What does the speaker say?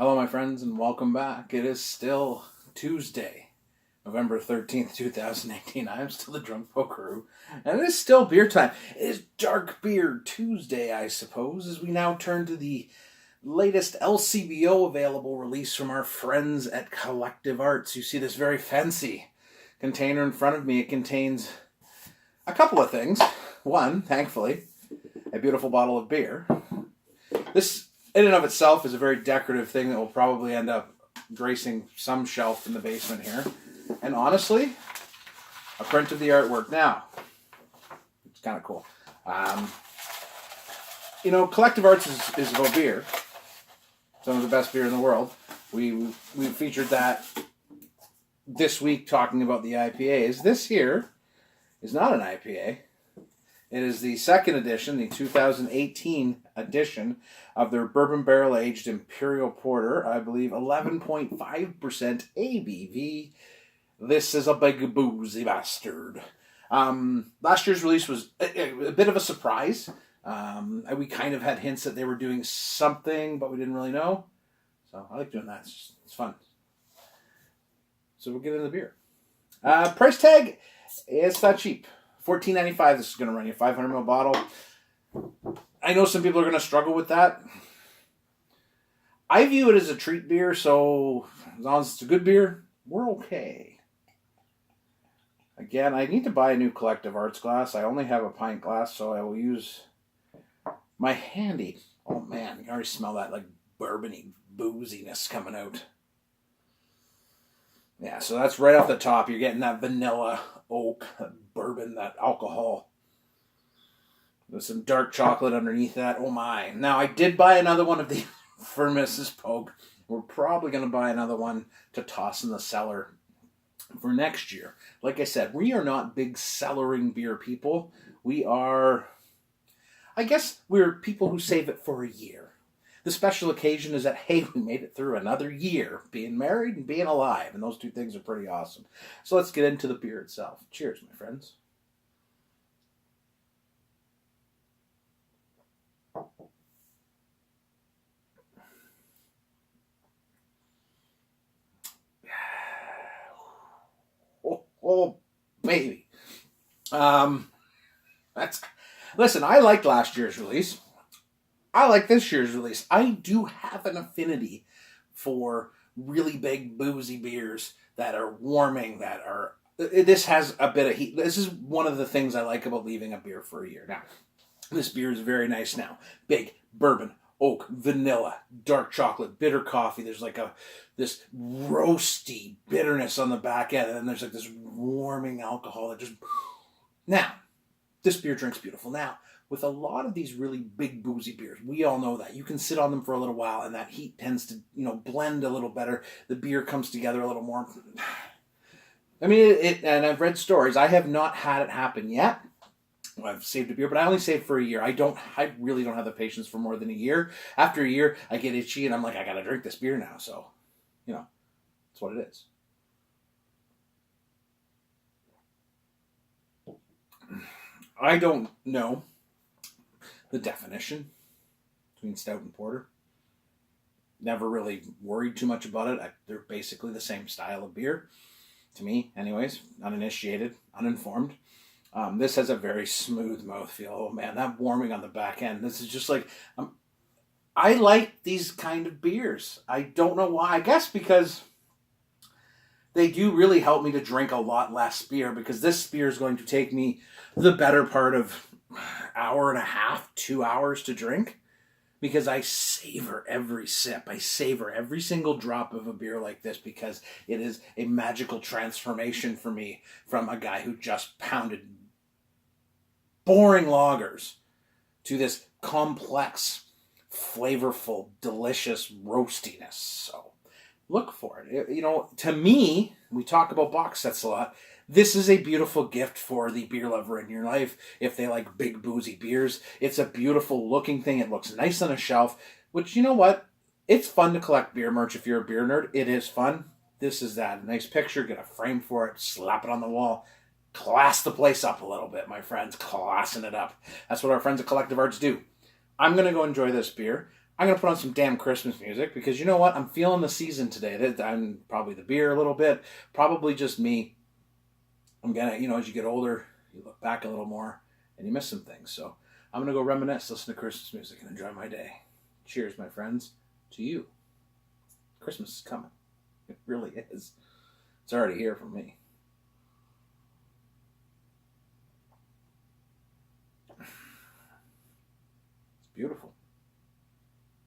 Hello, my friends, and welcome back. It is still Tuesday, November 13th, 2018. I am still the Drunk Pokeroo, and it is still beer time. It is Dark Beer Tuesday, I suppose, as we now turn to the latest LCBO available release from our friends at Collective Arts. You see this very fancy container in front of me. It contains a couple of things. One, thankfully, a beautiful bottle of beer. This, in and of itself, is a very decorative thing that will probably end up gracing some shelf in the basement here. And honestly, a print of the artwork. Now, it's kind of cool. Collective Arts is about beer. Some of the best beer in the world. We featured that this week talking about the IPAs. This here is not an IPA. It is the second edition, the 2018 edition of their Bourbon Barrel-Aged Imperial Porter. I believe 11.5% ABV. This is a big boozy bastard. Last year's release was a bit of a surprise. We kind of had hints that they were doing something, but we didn't really know. So I like doing that. It's fun. So we'll get into the beer. Price tag, it's not cheap. $14.95. This is going to run you a 500ml bottle. I know some people are going to struggle with that. I view it as a treat beer, so as long as it's a good beer, we're okay. Again, I need to buy a new Collective Arts glass. I only have a pint glass, so I will use my handy. Oh man, you can already smell that like bourbon-y booziness coming out. Yeah, so that's right off the top. You're getting that vanilla, oak, that bourbon, that alcohol. With some dark chocolate underneath that. Oh my. Now, I did buy another one of these for Mrs. Poke. We're probably going to buy another one to toss in the cellar for next year. Like I said, we are not big cellaring beer people. We're people who save it for a year. The special occasion is that, hey, we made it through another year, being married and being alive, and those two things are pretty awesome. So let's get into the beer itself. Cheers, my friends. Oh baby. Listen, I liked last year's release. I like this year's release. I do have an affinity for really big boozy beers that are warming, this has a bit of heat. This is one of the things I like about leaving a beer for a year. Now, this beer is very nice now. Big, bourbon, oak, vanilla, dark chocolate, bitter coffee. There's like this roasty bitterness on the back end, and then there's like this warming alcohol that just... Now, this beer drinks beautiful. Now, with a lot of these really big boozy beers, we all know that. You can sit on them for a little while, and that heat tends to, blend a little better. The beer comes together a little more. I mean, and I've read stories. I have not had it happen yet. I've saved a beer, but I only saved for a year. I really don't have the patience for more than a year. After a year, I get itchy, and I'm like, I gotta drink this beer now. So, that's what it is. I don't know the definition between stout and porter. Never really worried too much about it. They're basically the same style of beer. To me, anyways, uninitiated, uninformed. This has a very smooth mouthfeel. Oh man, that warming on the back end. This is just like, I like these kind of beers. I don't know why. I guess because they do really help me to drink a lot less beer, because this beer is going to take me the better part of hour and a half, 2 hours to drink, because I savor every sip. I savor every single drop of a beer like this, because it is a magical transformation for me from a guy who just pounded boring lagers to this complex, flavorful, delicious roastiness. So look for it. To me, we talk about box sets a lot. This is a beautiful gift for the beer lover in your life. If they like big boozy beers, it's a beautiful looking thing. It looks nice on a shelf, which, you know what? It's fun to collect beer merch if you're a beer nerd. It is fun. This is that. A nice picture, get a frame for it, slap it on the wall. Class the place up a little bit, my friends. Classing it up. That's what our friends at Collective Arts do. I'm going to go enjoy this beer. I'm going to put on some damn Christmas music because you know what? I'm feeling the season today. I'm probably the beer a little bit, probably just me. I'm going to, as you get older, you look back a little more and you miss some things. So I'm going to go reminisce, listen to Christmas music, and enjoy my day. Cheers, my friends, to you. Christmas is coming. It really is. It's already here for me. It's beautiful.